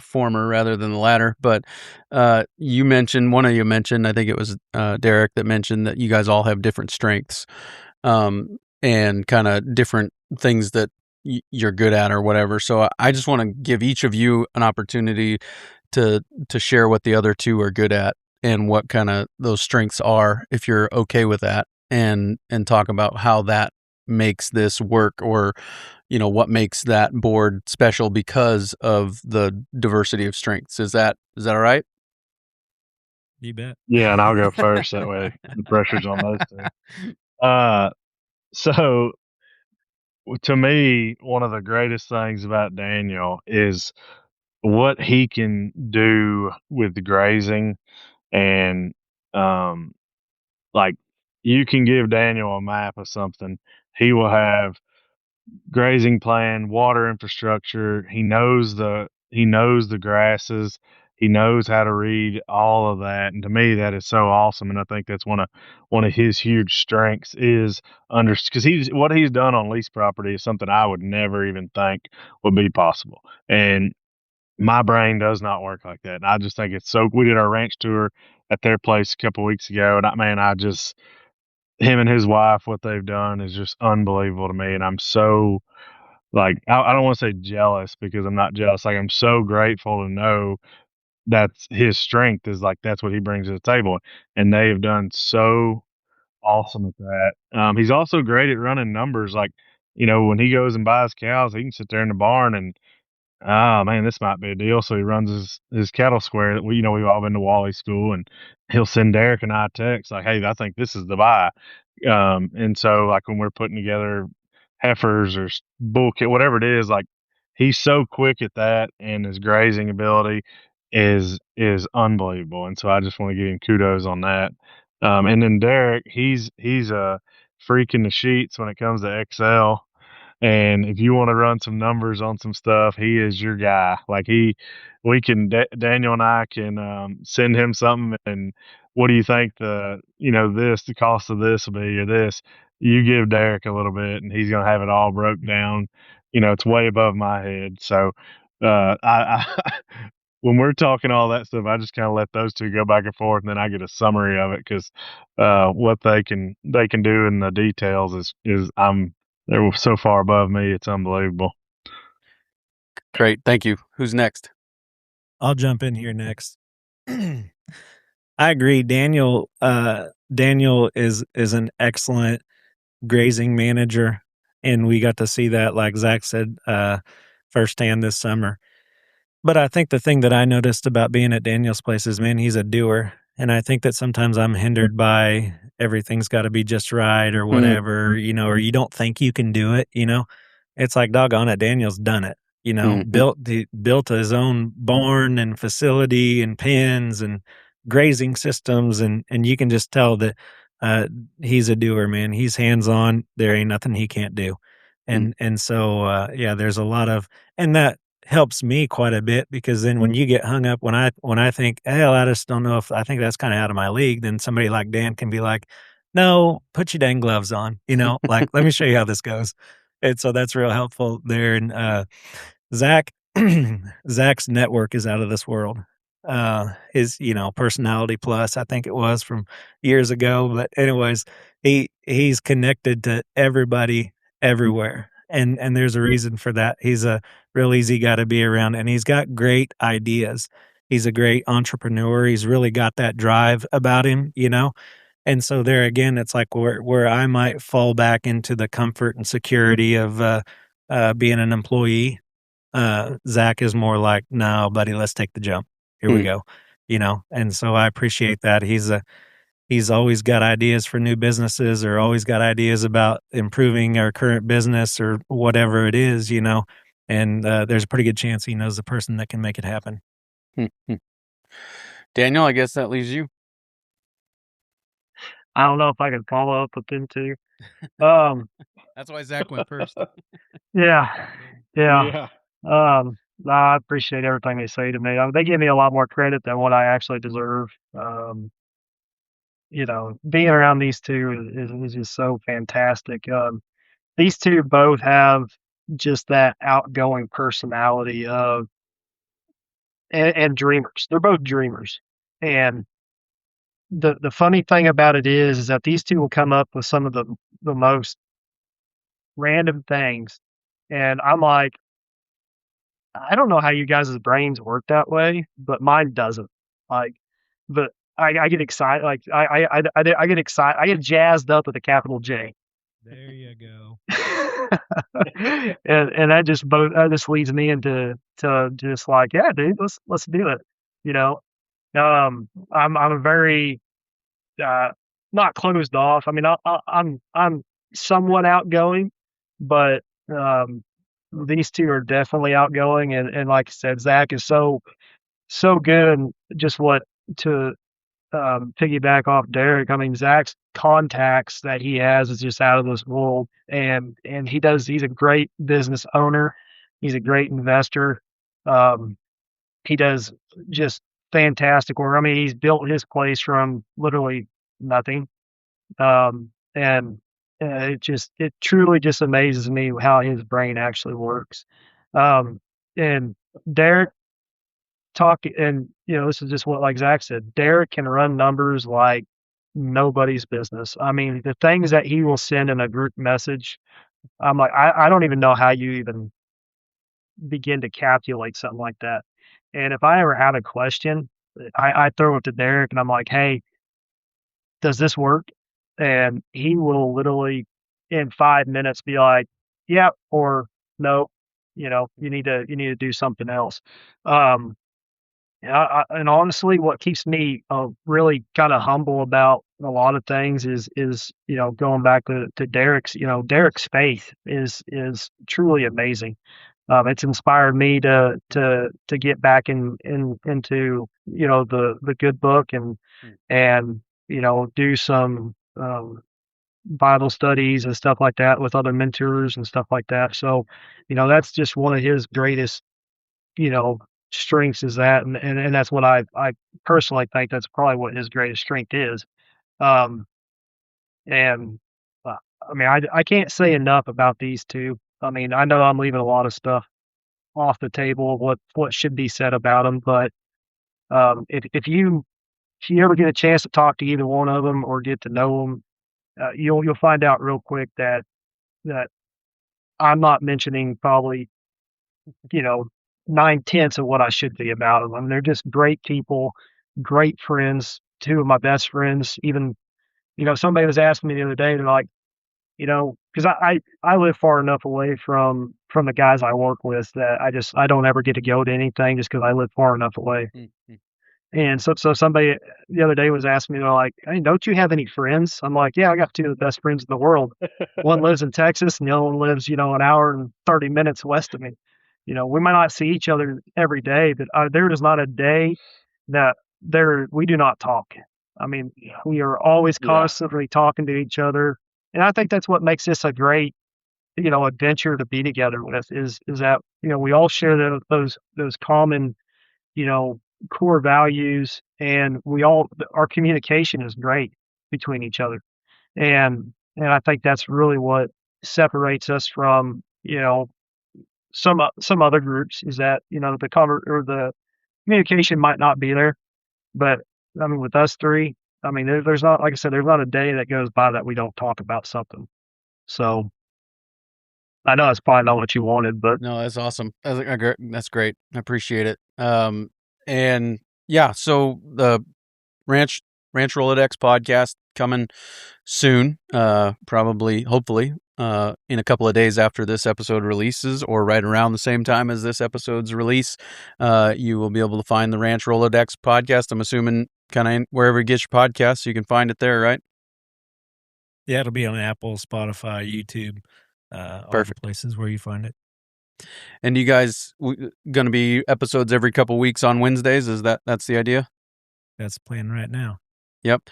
former rather than the latter. But one of you mentioned, I think it was Derek that mentioned that you guys all have different strengths, and kind of different things that you're good at or whatever. So I just want to give each of you an opportunity to share what the other two are good at and what kind of those strengths are, if you're okay with that, and talk about how that makes this work, or what makes that board special because of the diversity of strengths. Is that all right? You bet. Yeah, and I'll go first. That way the pressure's on those two. So to me, one of the greatest things about Daniel is what he can do with the grazing. And like, you can give Daniel a map of something, he will have grazing plan, water infrastructure. He knows the grasses. He knows how to read all of that. And to me, that is so awesome. And I think that's one of his huge strengths is because what he's done on lease property is something I would never even think would be possible. And my brain does not work like that. And I just think it's so. We did our ranch tour at their place a couple weeks ago, and I just him and his wife, what they've done is just unbelievable to me, and I'm so like I don't want to say jealous because I'm not jealous. Like I'm so grateful to know that's his strength is like that's what he brings to the table, and they have done so awesome at that. He's also great at running numbers. Like when he goes and buys cows, he can sit there in the barn and oh man, this might be a deal. So he runs his cattle square that we've all been to Wally school, and he'll send Derek and I a text like, "Hey, I think this is the buy." And so like when we're putting together heifers or bull kit, whatever it is, like he's so quick at that, and his grazing ability is unbelievable. And so I just want to give him kudos on that. And then Derek, he's a freak in the sheets when it comes to Excel. And if you want to run some numbers on some stuff, he is your guy. Like Daniel and I can send him something. And what do you think the cost of this will be or this? You give Derek a little bit, and he's gonna have it all broke down. It's way above my head. So I when we're talking all that stuff, I just kind of let those two go back and forth, and then I get a summary of it because what they can do in the details is they're so far above me. It's unbelievable. Great. Thank you. Who's next? I'll jump in here next. I agree. Daniel is an excellent grazing manager, and we got to see that, like Zach said, firsthand this summer. But I think the thing that I noticed about being at Daniel's place is, man, he's a doer. And I think that sometimes I'm hindered by everything's got to be just right or whatever, or you don't think you can do it, It's like, doggone it, Daniel's done it, built his own barn and facility and pens and grazing systems. And you can just tell that he's a doer, man. He's hands-on. There ain't nothing he can't do. And so, there's a lot of, and that helps me quite a bit, because then when you get hung up, when I think, hell, I just don't know if I think that's kind of out of my league, then somebody like Dan can be like, no, put your dang gloves on, like, let me show you how this goes. And so that's real helpful there. And Zach's network is out of this world. His, personality plus, I think it was from years ago. But anyways, he's connected to everybody everywhere. And there's a reason for that. He's a real easy guy to be around, and he's got great ideas. He's a great entrepreneur. He's really got that drive about him, And so there again, it's like where I might fall back into the comfort and security of being an employee. Zach is more like, no, buddy, let's take the jump. Here we go, And so I appreciate that. He's always got ideas for new businesses, or always got ideas about improving our current business or whatever it is, and there's a pretty good chance he knows the person that can make it happen. Daniel, I guess that leaves you. I don't know if I can follow up with them too. That's why Zach went first. Yeah. I appreciate everything they say to me. They give me a lot more credit than what I actually deserve. Being around these two is just so fantastic. These two both have just that outgoing personality and dreamers. They're both dreamers. And the funny thing about it is that these two will come up with some of the most random things. And I'm like, I don't know how you guys' brains work that way, but mine doesn't. But I get excited. Like I get excited. I get jazzed up with a capital J. There you go. and that just leads me into just like, yeah, dude, let's do it. I'm a very not closed off. I mean, I'm somewhat outgoing, but these two are definitely outgoing. And like I said, Zach is so good. And just to piggyback off Derek, I mean, Zach's contacts that he has is just out of this world. And he's a great business owner. He's a great investor. He does just fantastic work. I mean, he's built his place from literally nothing. And it truly just amazes me how his brain actually works. And Derek, talk, and this is just what, like Zach said, Derek can run numbers like nobody's business. I mean, the things that he will send in a group message, I'm like, I don't even know how you even begin to calculate something like that. And if I ever have a question, I throw it to Derek and I'm like, hey, does this work? And he will literally in 5 minutes be like, yeah, or no, you need to do something else. And honestly, what keeps me really kind of humble about a lot of things is going back to Derek's. Derek's faith is truly amazing. It's inspired me to get back into the good book and do some Bible studies and stuff like that with other mentors and stuff like that. So that's just one of his greatest strengths, is that, and that's what I personally think that's probably what his greatest strength is. Um, and I mean, I can't say enough about these two. I mean, I know I'm leaving a lot of stuff off the table of what should be said about them, but if you ever get a chance to talk to either one of them or get to know them, you'll find out real quick that I'm not mentioning probably 9/10 of what I should be about them. I mean, they're just great people, great friends. Two of my best friends. Even somebody was asking me the other day, they're like, because I live far enough away from the guys I work with that I don't ever get to go to anything just because I live far enough away. Mm-hmm. And so somebody the other day was asking me, they're like, hey, don't you have any friends? I'm like, yeah, I got two of the best friends in the world. One lives in Texas and the other one lives, an hour and 30 minutes west of me. We might not see each other every day, but there is not a day that we do not talk. I mean, we are always constantly talking to each other. And I think that's what makes this a great, adventure to be together with is that, we all share those common, core values, and our communication is great between each other. And I think that's really what separates us from, some other groups, is that, the communication might not be there, but I mean, with us three, I mean, there's not, like I said, there's not a day that goes by that we don't talk about something. So I know that's probably not what you wanted, but no, that's awesome. That's great. I appreciate it. And yeah, so the Ranch Rolodex podcast coming soon, probably, hopefully, in a couple of days after this episode releases, or right around the same time as this episode's release. You will be able to find the Ranch Rolodex podcast. I'm assuming kind of wherever you get your podcasts, you can find it there, right? Yeah, it'll be on Apple, Spotify, YouTube, all the places where you find it. And you guys going to be episodes every couple weeks on Wednesdays? That's the idea? That's the plan right now. Yep.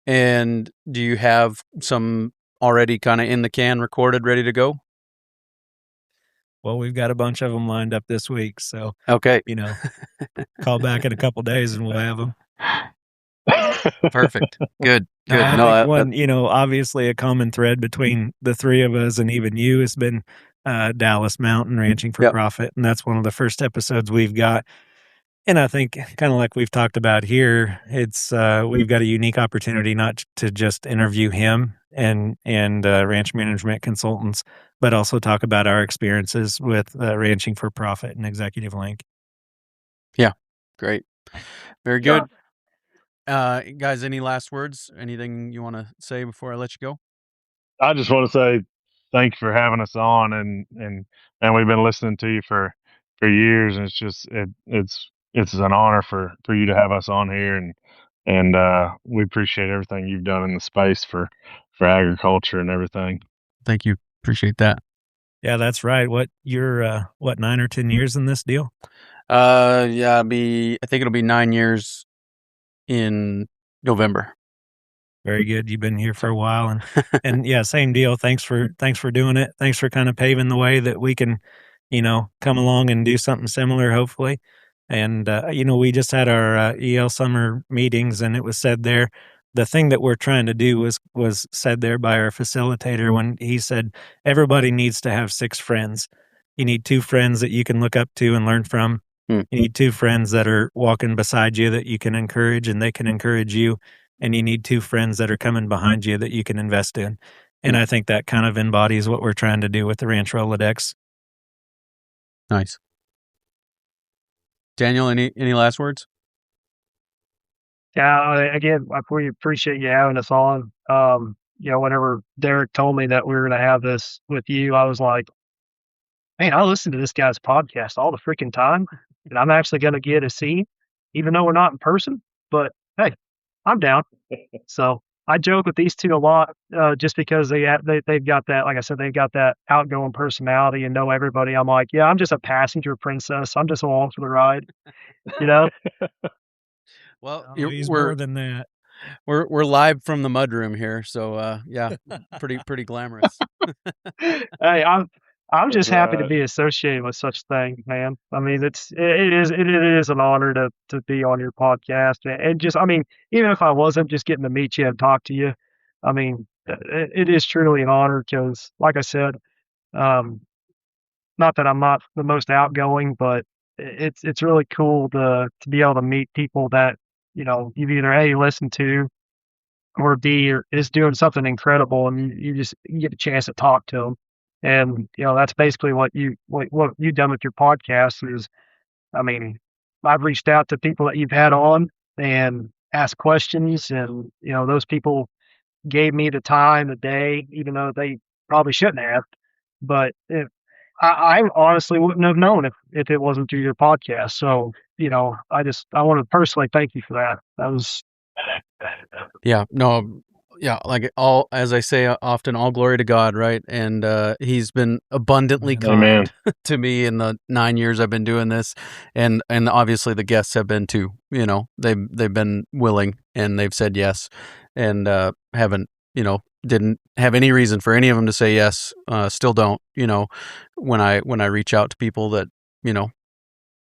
And do you have some already kind of in the can, recorded, ready to go? Well, we've got a bunch of them lined up this week, so okay, call back in a couple days and we'll have them. Perfect. Good. Obviously a common thread between the three of us and even you has been Dallas Mountain Ranching for Profit, and that's one of the first episodes we've got. And I think, kind of like we've talked about here, it's we've got a unique opportunity not to just interview him and ranch management consultants, but also talk about our experiences with Ranching for Profit and Executive Link. Yeah, great, very good. Guys, any last words? Anything you want to say before I let you go? I just want to say thank you for having us on, and we've been listening to you for years, and it's just it's an honor for you to have us on here, and we appreciate everything you've done in the space for agriculture and everything. Thank you. Appreciate that. Yeah, that's right. You're 9 or 10 years in this deal? I think it'll be 9 years in November. Very good. You've been here for a while, and yeah, same deal. Thanks for doing it. Thanks for kind of paving the way that we can, come along and do something similar, hopefully. And, we just had our EL summer meetings, and it was said there, the thing that we're trying to do was said there by our facilitator when he said, everybody needs to have 6 friends. You need 2 friends that you can look up to and learn from, You need 2 friends that are walking beside you that you can encourage and they can encourage you. And you need 2 friends that are coming behind you that you can invest in. And I think that kind of embodies what we're trying to do with the Ranch Rolodex. Nice. Daniel, any last words? Yeah, again, we appreciate you having us on. Whenever Derek told me that we were going to have this with you, I was like, man, I listen to this guy's podcast all the freaking time, and I'm actually going to get a seat, even though we're not in person. But hey, I'm down. So I joke with these 2 a lot, just because they've got that, like I said, they've got that outgoing personality and know everybody. I'm like, yeah, I'm just a passenger princess. I'm just along for the ride, you know. Well, He's more than that. We're live from the mudroom here, so yeah, pretty glamorous. Hey, I'm just happy to be associated with such thing, man. I mean, it is an honor to be on your podcast, and just, I mean, even if I wasn't, just getting to meet you and talk to you, I mean, it is truly an honor because, like I said, not that I'm not the most outgoing, but it's really cool to be able to meet people that, you know, you've either A, listened to, or B, is doing something incredible, and you get a chance to talk to them. And, you know, that's basically what you've done with your podcast is, I mean, I've reached out to people that you've had on and asked questions, and, you know, those people gave me the time, the day, even though they probably shouldn't have. But I honestly wouldn't have known if it wasn't through your podcast. So, you know, I want to personally thank you for that. That was. Like as I say often, all glory to God, right? And he's been abundantly kind to me in the 9 years I've been doing this, and obviously the guests have been too. You know, they've been willing and they've said yes, and didn't have any reason for any of them to say yes. Still don't. You know, when I reach out to people that, you know,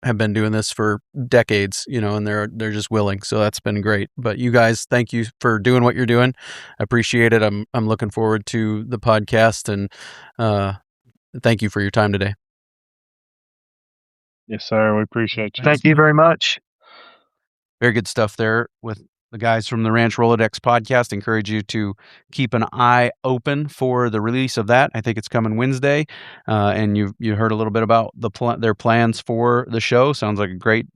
have been doing this for decades, you know, and they're just willing. So that's been great. But you guys, thank you for doing what you're doing. I appreciate it. I'm looking forward to the podcast, and thank you for your time today. Yes, sir. We appreciate you. Thank you very much. Very good stuff there with the guys from the Ranch Rolodex Podcast. Encourage you to keep an eye open for the release of that. I think it's coming Wednesday, and you heard a little bit about their plans for the show. Sounds like a great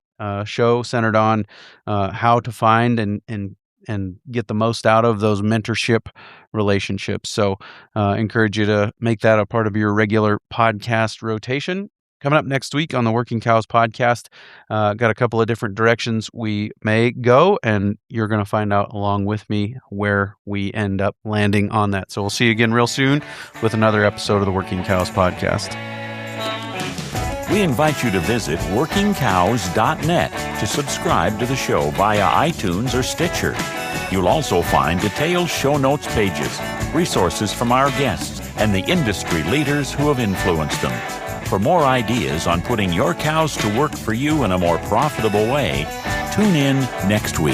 show centered on how to find and get the most out of those mentorship relationships. So encourage you to make that a part of your regular podcast rotation. Coming up next week on the Working Cows podcast, got a couple of different directions we may go, and you're going to find out along with me where we end up landing on that. So we'll see you again real soon with another episode of the Working Cows podcast. We invite you to visit workingcows.net to subscribe to the show via iTunes or Stitcher. You'll also find detailed show notes pages, resources from our guests, and the industry leaders who have influenced them. For more ideas on putting your cows to work for you in a more profitable way, tune in next week.